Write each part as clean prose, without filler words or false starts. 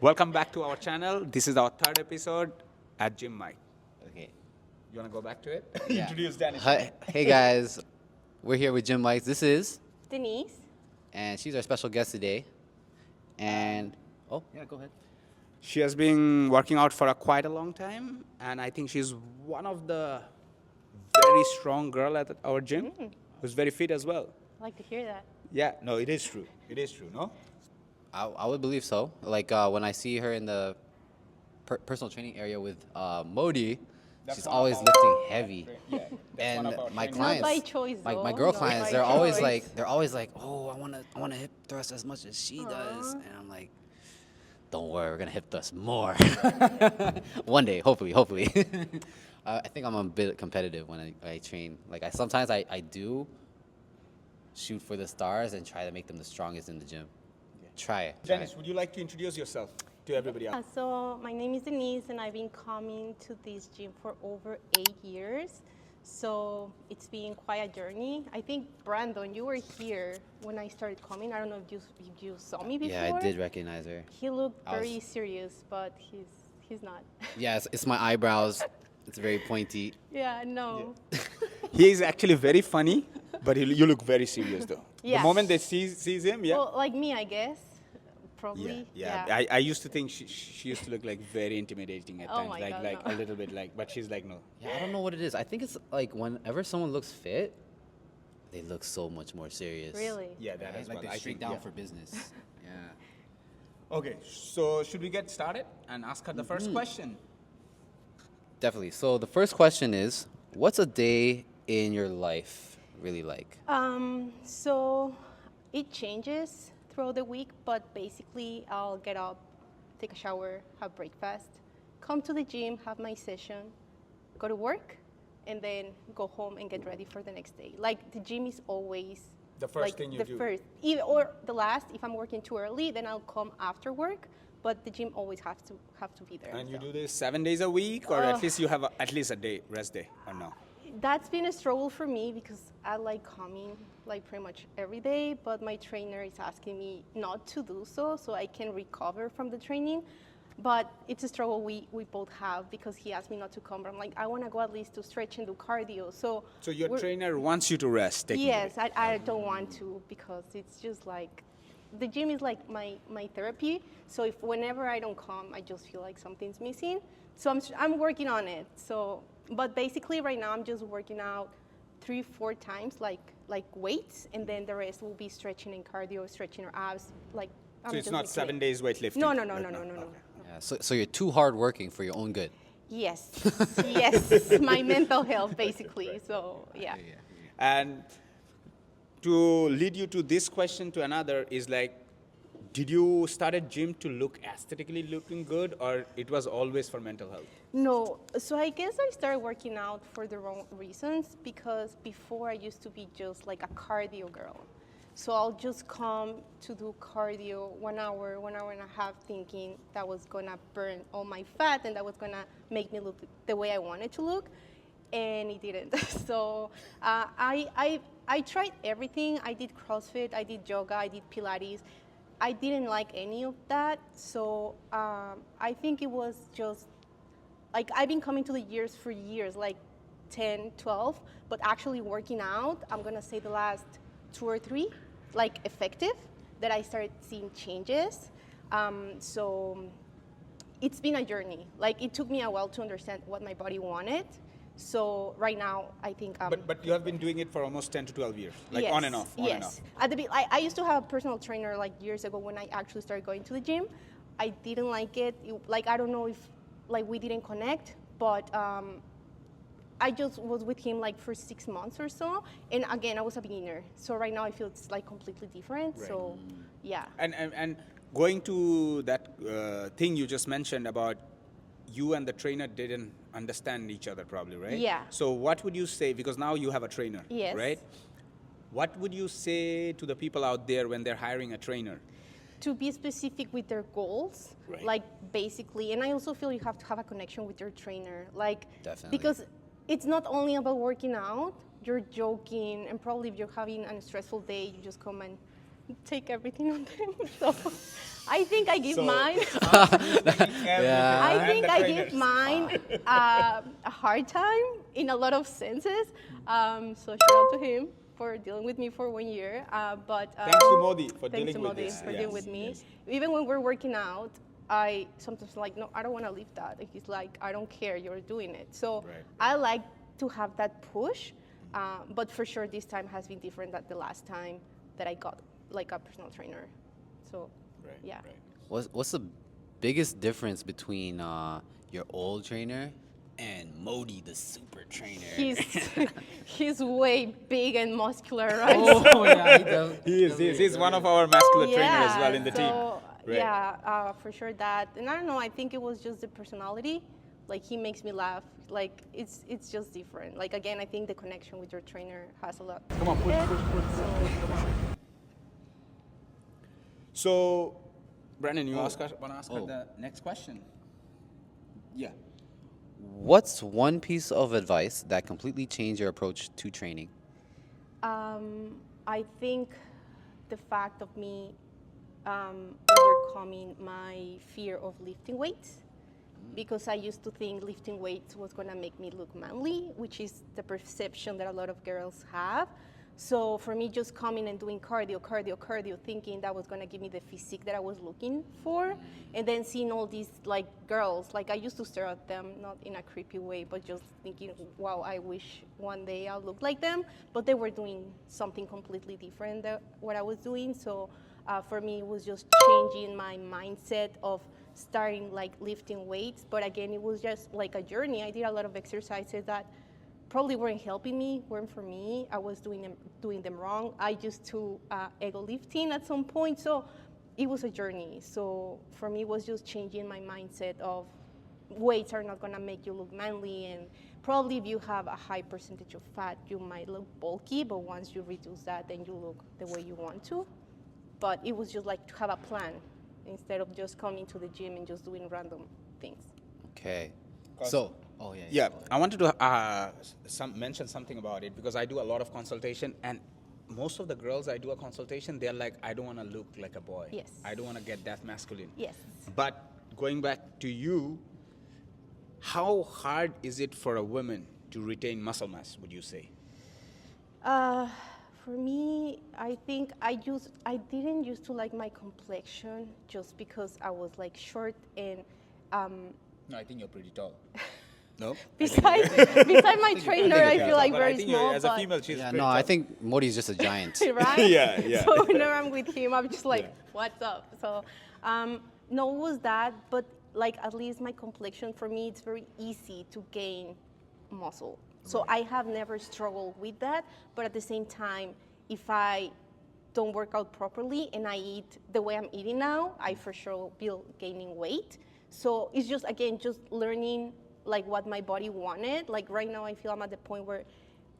Welcome back to our channel. This is our third episode at Gym Mike. Okay. You want to go back to it? Yeah. Introduce Danny. Hi, hey guys, we're here with Jim Mike. This is, Denise. and she's our special guest today. And oh yeah, go ahead. She has been working out for quite a long time, and I think she's one of the very strong girl at our gym, who's very fit as well. I like to hear that. Yeah, no, it is true. It is true, no? I would believe so. Like when I see her in the personal training area with Modi, That's she's one of always our- lifting heavy. Yeah, that's And one of our my trainers. clients, Not by choice, my though. girl Not clients, by they're always choice. like, oh, I want to hip thrust as much as she does, and I'm like, don't worry, we're gonna hip thrust more. One day, hopefully. I think I'm a bit competitive when I train. Like sometimes I do shoot for the stars and try to make them the strongest in the gym. Try it. Dennis, would you like to introduce yourself to everybody else? So my name is Denise, and I've been coming to this gym for over 8 years. So it's been quite a journey. I think Brandon, you were here when I started coming. I don't know if you saw me before. Yeah, I did recognize her. He looked I was- very serious, but he's not. Yeah, it's my eyebrows. It's very pointy. Yeah, no. He is actually very funny, but you look very serious though. Yeah. The moment they sees him, yeah. Well, like me, I guess. Probably. Yeah. I used to think she used to look like very intimidating at Oh times, my like God, like no. a little bit like, but she's like no. Yeah, I don't know what it is. I think it's like whenever someone looks fit, they look so much more serious. Really? Yeah, that Right? is Like what they're I straight think, down yeah. for business. Yeah. Okay, so should we get started and ask her the first question? Definitely. So the first question is, what's a day in your life really like? So it changes throughout the week, but basically I'll get up, take a shower, have breakfast, come to the gym, have my session, go to work, and then go home and get ready for the next day. Like the gym is always The first like thing you the do. first, or the last. If I'm working too early, then I'll come after work. But the gym always have to be there. And you so. do this 7 days a week, or at least you have at least a day, rest day, or no? That's been a struggle for me because I like coming like pretty much every day, but my trainer is asking me not to do so I can recover from the training. But it's a struggle we both have because he asked me not to come, but I'm like, I want to go at least to stretch and do cardio. So your we're- trainer wants you to rest. Technically. Yes, I don't want to because it's just like, the gym is like my therapy. So if whenever I don't come, I just feel like something's missing. So I'm working on it. So, but basically right now I'm just working out 3-4 times like weights, and then the rest will be stretching and cardio, stretching or abs. Like I'm So it's just not like 7 days weightlifting. No. right No. now? No. Okay. Yeah. So you're too hard working for your own good. Yes, yes, my mental health basically. So yeah. And to lead you to this question to another is like, did you start a gym to look aesthetically looking good, or it was always for mental health? No, so I guess I started working out for the wrong reasons because before I used to be just like a cardio girl. So I'll just come to do cardio 1 hour and a half, thinking that was gonna burn all my fat and that was gonna make me look the way I wanted to look, and it didn't. So I tried everything. I did CrossFit, I did yoga, I did Pilates. I didn't like any of that. So I think it was just like I've been coming to the gyms for years, like 10, 12, but actually working out, I'm gonna say the last 2 or 3, like effective, that I started seeing changes. So it's been a journey. Like it took me a while to understand what my body wanted. So right now, I think. But you have been doing it for almost 10 to 12 years, like yes, on and off. On yes. and off. At the I used to have a personal trainer like years ago when I actually started going to the gym. I didn't like it. Like I don't know if like we didn't connect, but I just was with him like for 6 months or so, and again I was a beginner. So right now I feel it's like completely different. Right. So yeah. And going to that thing you just mentioned about you and the trainer didn't understand each other probably, right? Yeah. So what would you say, because now you have a trainer, Yes. right? What would you say to the people out there when they're hiring a trainer? To be specific with their goals, Right. like basically, and I also feel you have to have a connection with your trainer, like Definitely. because it's not only about working out. You're joking, and probably if you're having a stressful day, you just come and take everything on them. So I think I give So- mine. Yeah. I think I give mine a hard time in a lot of senses. So shout out to him for dealing with me for 1 year. But Thanks to Modi for thanks dealing to with Modi this. for Yes, dealing with me. yes. Even when we're working out, I sometimes like, no, I don't want to leave that. And he's like, I don't care, you're doing it. So Right. I like to have that push. But for sure, this time has been different than the last time that I got like a personal trainer. So Right, yeah. right. What's the biggest difference between your old trainer and Modi, the super trainer? He's way big and muscular, right? oh yeah, he does. He's one of our muscular trainers as well in the team. so, Right. Yeah, for sure that. And I don't know, I think it was just the personality. Like he makes me laugh. Like it's just different. Like again, I think the connection with your trainer has a lot. Come on, push. So, Brandon, you want to ask her Oh. the next question? Yeah. What's one piece of advice that completely changed your approach to training? I think the fact of me overcoming my fear of lifting weights, because I used to think lifting weights was gonna make me look manly, which is the perception that a lot of girls have. So for me, just coming and doing cardio, thinking that was gonna give me the physique that I was looking for, and then seeing all these like girls, like I used to stare at them, not in a creepy way, but just thinking, wow, I wish one day I'll look like them. But they were doing something completely different than what I was doing. So for me, it was just changing my mindset of starting like lifting weights. But again, it was just like a journey. I did a lot of exercises that probably weren't helping me, weren't for me. I was doing them wrong. I used to ego lifting at some point, so it was a journey. So for me, it was just changing my mindset of weights are not gonna make you look manly, and probably if you have a high percentage of fat, you might look bulky, but once you reduce that, then you look the way you want to. But it was just like to have a plan instead of just coming to the gym and just doing random things. Okay. So, oh yeah. Yeah, go ahead. I wanted to mention something about it because I do a lot of consultation, and most of the girls I do a consultation, they're like, I don't want to look like a boy. Yes. I don't want to get that masculine. Yes. But going back to you, how hard is it for a woman to retain muscle mass, would you say? For me, I think I didn't used to like my complexion just because I was like short and No, I think you're pretty tall. No? besides my trainer, I feel like But I very think small. as a but- female, she's Yeah, pretty no, I tall. think Modi's just a giant. right? Yeah, yeah. So whenever I'm with him, I'm just like, Yeah. what's up? So, no, it was that, but like at least my complexion, for me, it's very easy to gain muscle. So I have never struggled with that, but at the same time, if I don't work out properly and I eat the way I'm eating now, I for sure will be gaining weight. So it's just, again, just learning like what my body wanted. Like right now, I feel I'm at the point where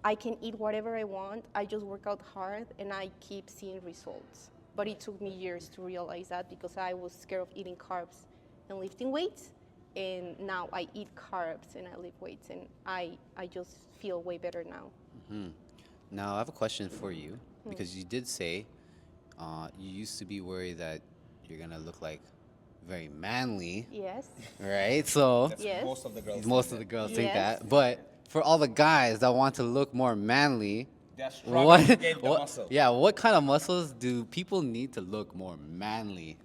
I can eat whatever I want. I just work out hard and I keep seeing results. But it took me years to realize that because I was scared of eating carbs and lifting weights. And now I eat carbs and I lift weights and I just feel way better now. Now, I have a question for you because you did say you used to be worried that you're going to look like very manly, Yes. right? So, That's Yes. most of the girls. most of the girls think Yes. that. But for all the guys that want to look more manly, They're struggling to gain the what, muscle. yeah, what kind of muscles do people need to look more manly?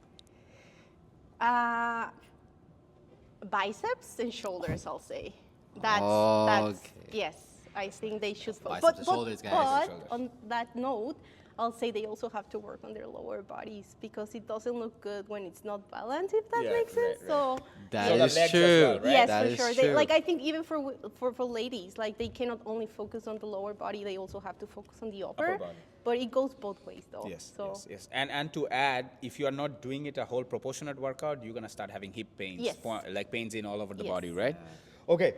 Biceps and shoulders, I'll say. That's Okay. yes. I think they should. Biceps and shoulders, guys. But Shoulders. on that note, I'll say they also have to work on their lower bodies because it doesn't look good when it's not balanced. If that Yeah, makes right, sense. right. So That So the is legs as true. well, right? yes, That for is sure. true. They, like I think even for ladies, like they cannot only focus on the lower body; they also have to focus on the upper. body. But it goes both ways, though. Yes, So yes. And to add, if you are not doing it a whole proportionate workout, you're gonna start having hip pains, Yes. like pains in all over the Yes. body, right? Okay.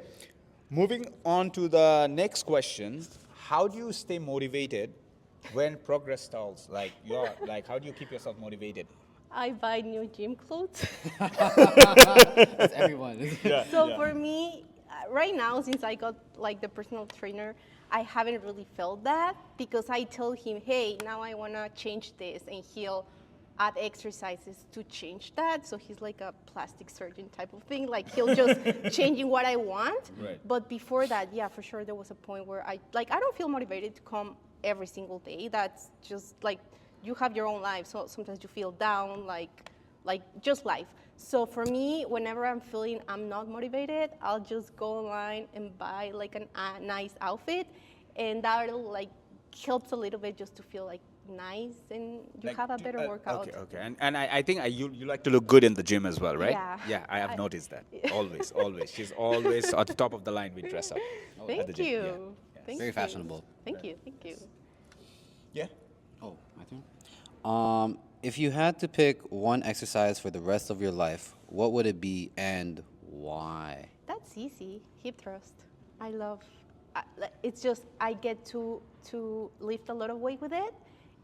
Moving on to the next question: how do you stay motivated when progress stalls? Like how do you keep yourself motivated? I buy new gym clothes. That's everyone. So for me, right now, since I got like the personal trainer, I haven't really felt that because I tell him, hey, now I want to change this, and he'll add exercises to change that. So he's like a plastic surgeon type of thing. Like he'll just changing what I want. Right. But before that, yeah, for sure there was a point where I don't feel motivated to come every single day. That's just like you have your own life. So sometimes you feel down, like just life. So for me, whenever I'm feeling I'm not motivated, I'll just go online and buy like a nice outfit, and that'll like helps a little bit just to feel like nice and you Like, have a better workout. Okay. And I think you like to look good in the gym as well, right? Yeah. Yeah, I have noticed that. Always. She's always at the top of the line with dress up. at the Thank gym. you. Yeah. Thank Very you. fashionable. Thank you. Yeah. Oh, my turn. If you had to pick one exercise for the rest of your life, what would it be and why? That's easy. Hip thrust. I love. It's just I get to lift a lot of weight with it,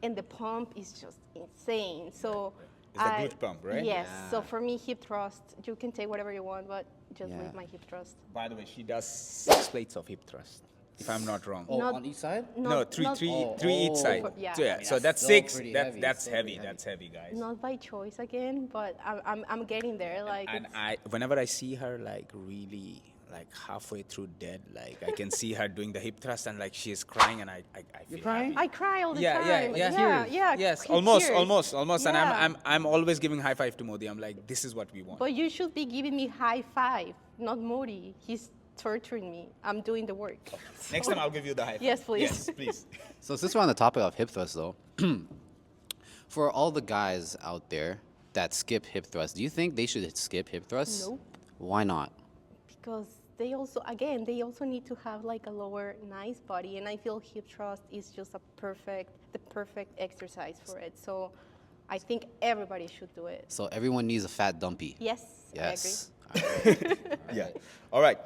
and the pump is just insane. So It's a glute pump, right? Yes. Yeah. So for me, hip thrust. You can take whatever you want, but just Yeah. leave my hip thrust. By the way, she does 6 plates of hip thrust, if I'm not wrong. Oh, Not- on each side? No, Not- three not- each side. Oh. Yeah. So, I mean, so that's that's still 6. pretty That's heavy. that's Still heavy. pretty That's heavy, guys. Not by choice again, but I'm getting there. Like And it's- whenever I see her like really like halfway through dead, like I can see her doing the hip thrust and like she's crying, and I feel crying? happy. I cry all the Yeah, time. yeah. Yes, almost. tears. And Yeah. I'm always giving high five to Modi. I'm like, this is what we want. But you should be giving me high five, not Modi. He's torturing me. I'm doing the work. Next time I'll give you the high five. Yes, please. Yes, please. So since we're on the topic of hip thrust, though, for all the guys out there that skip hip thrust, do you think they should skip hip thrust? Nope. Why not? Because they also need to have like a lower nice body, and I feel hip thrust is just the perfect exercise for it. So I think everybody should do it. So everyone needs a fat dumpy. Yes, Yes. Yeah. All right.